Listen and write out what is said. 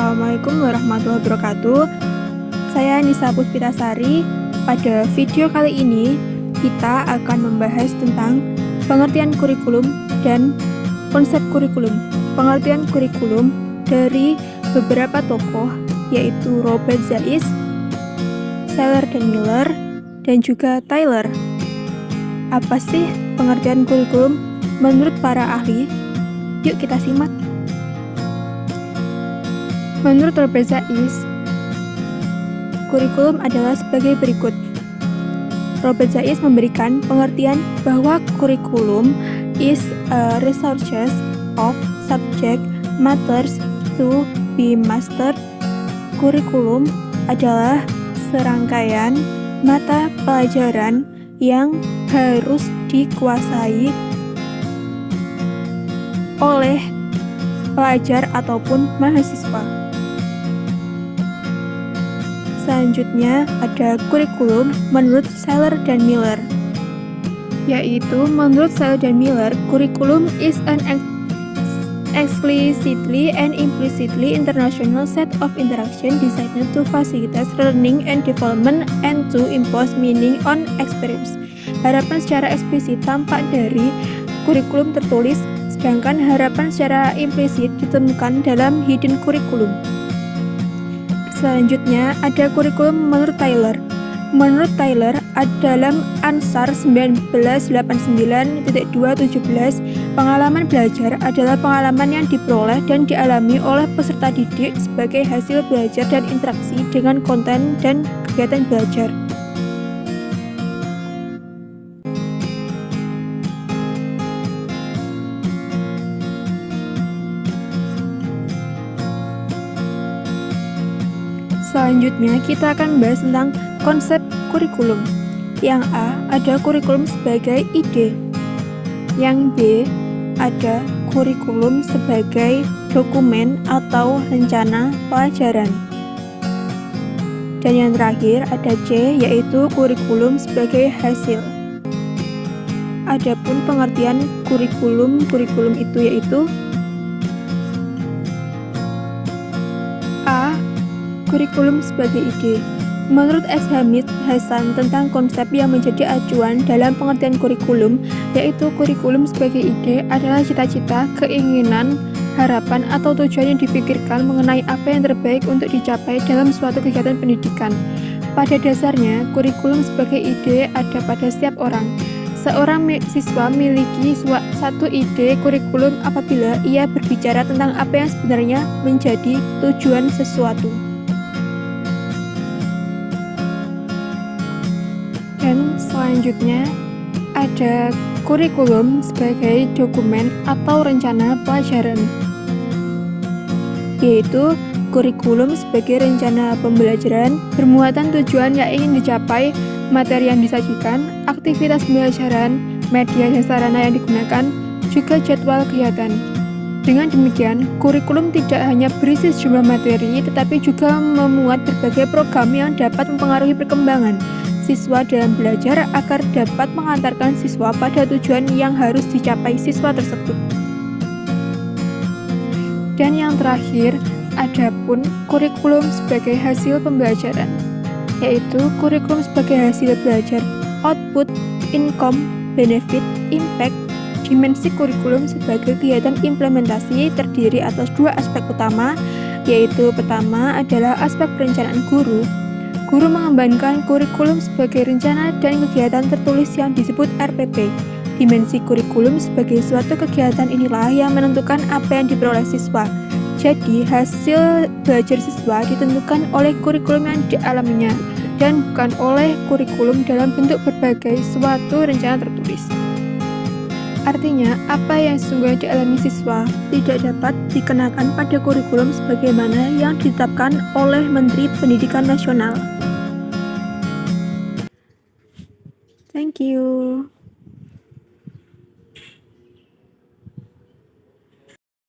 Assalamualaikum warahmatullahi wabarakatuh. Saya Nisa Puspitasari. Pada video kali ini, kita akan membahas tentang pengertian kurikulum dan konsep kurikulum. Pengertian kurikulum dari beberapa tokoh, yaitu Robert Zais, Seller dan Miller, dan juga Tyler. Apa sih pengertian kurikulum menurut para ahli? Yuk kita simak. Menurut Robert Zais, kurikulum adalah sebagai berikut. Robert Zais memberikan pengertian bahwa kurikulum is a resources of subject matters to be mastered. Kurikulum adalah serangkaian mata pelajaran yang harus dikuasai oleh pelajar ataupun mahasiswa. Selanjutnya ada kurikulum menurut Seller dan Miller, yaitu menurut Seller dan Miller, kurikulum is an explicitly and implicitly international set of interaction designed to facilitate learning and development and to impose meaning on experience. Harapan secara eksplisit tampak dari kurikulum tertulis, sedangkan harapan secara implisit ditemukan dalam hidden kurikulum. Selanjutnya ada kurikulum menurut Tyler. Menurut Tyler, dalam Ansar 1989.217, pengalaman belajar adalah pengalaman yang diperoleh dan dialami oleh peserta didik sebagai hasil belajar dan interaksi dengan konten dan kegiatan belajar. Selanjutnya kita akan bahas tentang konsep kurikulum. Yang A, ada kurikulum sebagai ide. Yang B, ada kurikulum sebagai dokumen atau rencana pelajaran. Dan yang terakhir ada C, yaitu kurikulum sebagai hasil. Adapun pengertian kurikulum itu yaitu A, kurikulum sebagai ide. Menurut S. Hamid Hasan tentang konsep yang menjadi acuan dalam pengertian kurikulum, yaitu kurikulum sebagai ide adalah cita-cita, keinginan, harapan, atau tujuan yang dipikirkan mengenai apa yang terbaik untuk dicapai dalam suatu kegiatan pendidikan. Pada dasarnya, kurikulum sebagai ide ada pada setiap orang. Seorang siswa memiliki satu ide kurikulum apabila ia berbicara tentang apa yang sebenarnya menjadi tujuan sesuatu. Dan selanjutnya ada kurikulum sebagai dokumen atau rencana pelajaran, yaitu kurikulum sebagai rencana pembelajaran bermuatan tujuan yang ingin dicapai, materi yang disajikan, aktivitas pembelajaran, media dan sarana yang digunakan, juga jadwal kegiatan. Dengan demikian, kurikulum tidak hanya berisi sejumlah materi, tetapi juga memuat berbagai program yang dapat mempengaruhi perkembangan siswa dalam belajar agar dapat mengantarkan siswa pada tujuan yang harus dicapai siswa tersebut. Dan yang terakhir, adapun kurikulum sebagai hasil pembelajaran, yaitu kurikulum sebagai hasil belajar, output, income, benefit, impact. Dimensi kurikulum sebagai kegiatan implementasi terdiri atas dua aspek utama, yaitu pertama adalah aspek perencanaan guru. Guru mengembangkan kurikulum sebagai rencana dan kegiatan tertulis yang disebut RPP. Dimensi kurikulum sebagai suatu kegiatan inilah yang menentukan apa yang diperoleh siswa. Jadi, hasil belajar siswa ditentukan oleh kurikulum yang dialaminya dan bukan oleh kurikulum dalam bentuk berbagai suatu rencana tertulis. Artinya, apa yang sesungguhnya dialami siswa tidak dapat dikenakan pada kurikulum sebagaimana yang ditetapkan oleh Menteri Pendidikan Nasional. Thank you.